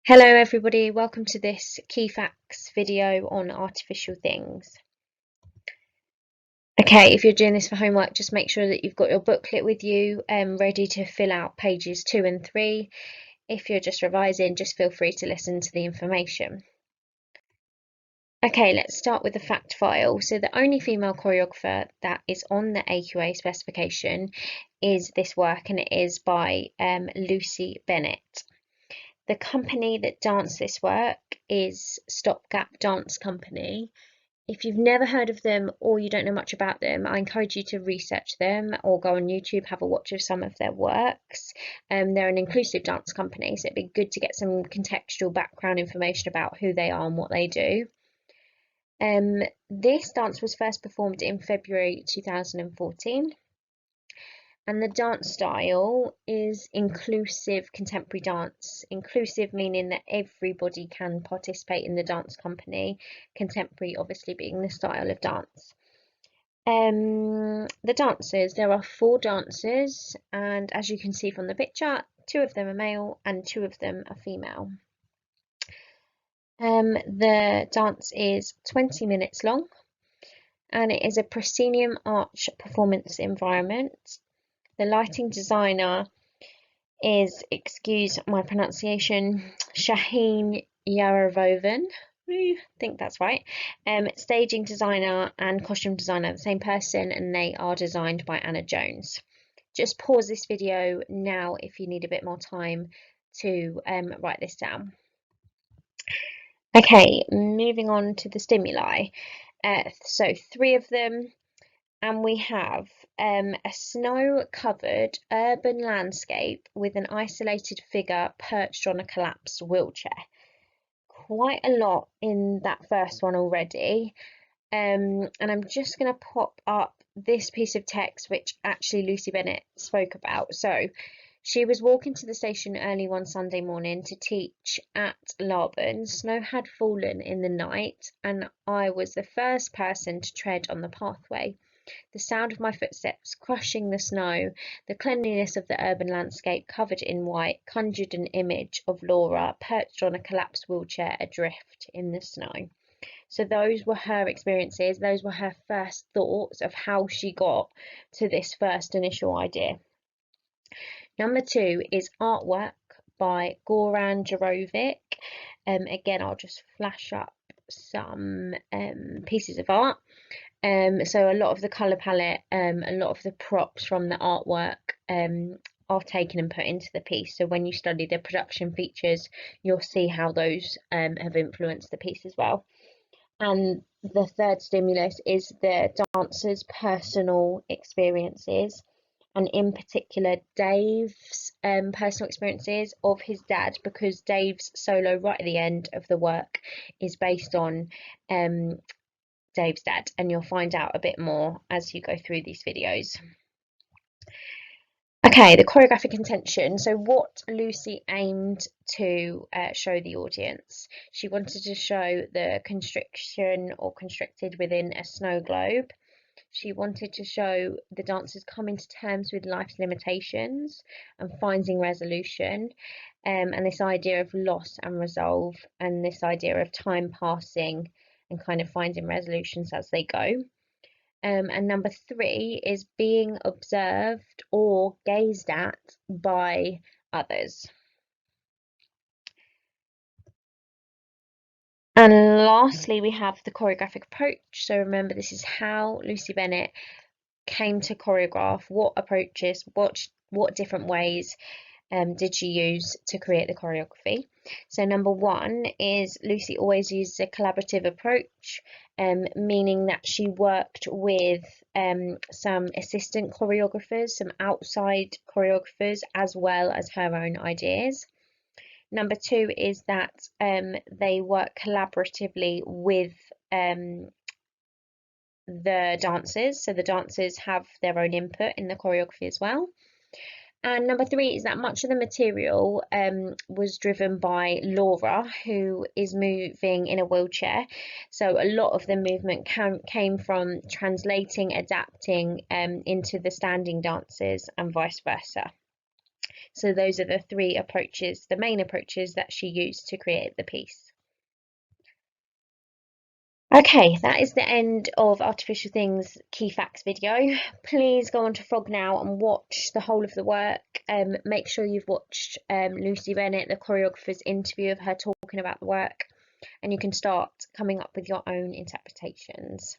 Hello everybody, welcome to this key facts video on artificial things. Okay, if you're doing this for homework, just make sure that you've got your booklet with you ready to fill out pages 2 and 3. If you're just revising, just feel free to listen to the information. Okay, let's start with the fact file. So the only female choreographer that is on the AQA specification is this work, and it is by Lucy Bennett. The company that danced this work is Stopgap Dance Company. If you've never heard of them or you don't know much about them, I encourage you to research them or go on YouTube, have a watch of some of their works. They're an inclusive dance company, so it'd be good to get some contextual background information about who they are and what they do. This dance was first performed in February 2014. And the dance style is inclusive contemporary dance. Inclusive meaning that everybody can participate in the dance company. Contemporary obviously being the style of dance. The dancers, there are 4 dancers, and as you can see from the picture, 2 of them are male and 2 of them are female. The dance is 20 minutes long, and it is a proscenium arch performance environment. The lighting designer is, excuse my pronunciation, Shaheen Yaravovan. I think that's right. Staging designer and costume designer, the same person, and they are designed by Anna Jones. Just pause this video now if you need a bit more time to write this down. Okay, moving on to the stimuli. So 3 of them. And we have a snow-covered urban landscape with an isolated figure perched on a collapsed wheelchair. Quite a lot in that first one already. And I'm just going to pop up this piece of text which actually Lucy Bennett spoke about. So she was walking to the station early one Sunday morning to teach at Laban. Snow had fallen in the night, and I was the first person to tread on the pathway. The sound of my footsteps crushing the snow, the cleanliness of the urban landscape covered in white, conjured an image of Laura perched on a collapsed wheelchair adrift in the snow. So those were her experiences, those were her first thoughts of how she got to this first initial idea. Number 2 is artwork by Goran Jarovic. Again, I'll just flash up some pieces of art. So a lot of the colour palette, a lot of the props from the artwork are taken and put into the piece. So when you study the production features, you'll see how those have influenced the piece as well. And the third stimulus is the dancer's personal experiences, and in particular Dave's personal experiences of his dad, because Dave's solo right at the end of the work is based on Dave's dad, and you'll find out a bit more as you go through these videos. Okay, the choreographic intention. So what Lucy aimed to show the audience. She wanted to show the constriction or constricted within a snow globe. She wanted to show the dancers coming to terms with life's limitations and finding resolution, and this idea of loss and resolve, and this idea of time passing and kind of finding resolutions as they go. And number 3 is being observed or gazed at by others. And lastly, we have the choreographic approach. So remember, this is how Lucy Bennett came to choreograph. What approaches, what different ways did she use to create the choreography? So number 1 is Lucy always used a collaborative approach, meaning that she worked with some assistant choreographers, some outside choreographers, as well as her own ideas. Number 2 is that they work collaboratively with the dancers, so the dancers have their own input in the choreography as well. And number 3 is that much of the material was driven by Laura, who is moving in a wheelchair. So a lot of the movement came from translating, adapting into the standing dancers and vice versa. So those are the three approaches, the main approaches that she used to create the piece. Okay, that is the end of Artificial Things Key Facts video. Please go on to Frog now and watch the whole of the work. Make sure you've watched Lucy Bennett, the choreographer's interview of her talking about the work, and you can start coming up with your own interpretations.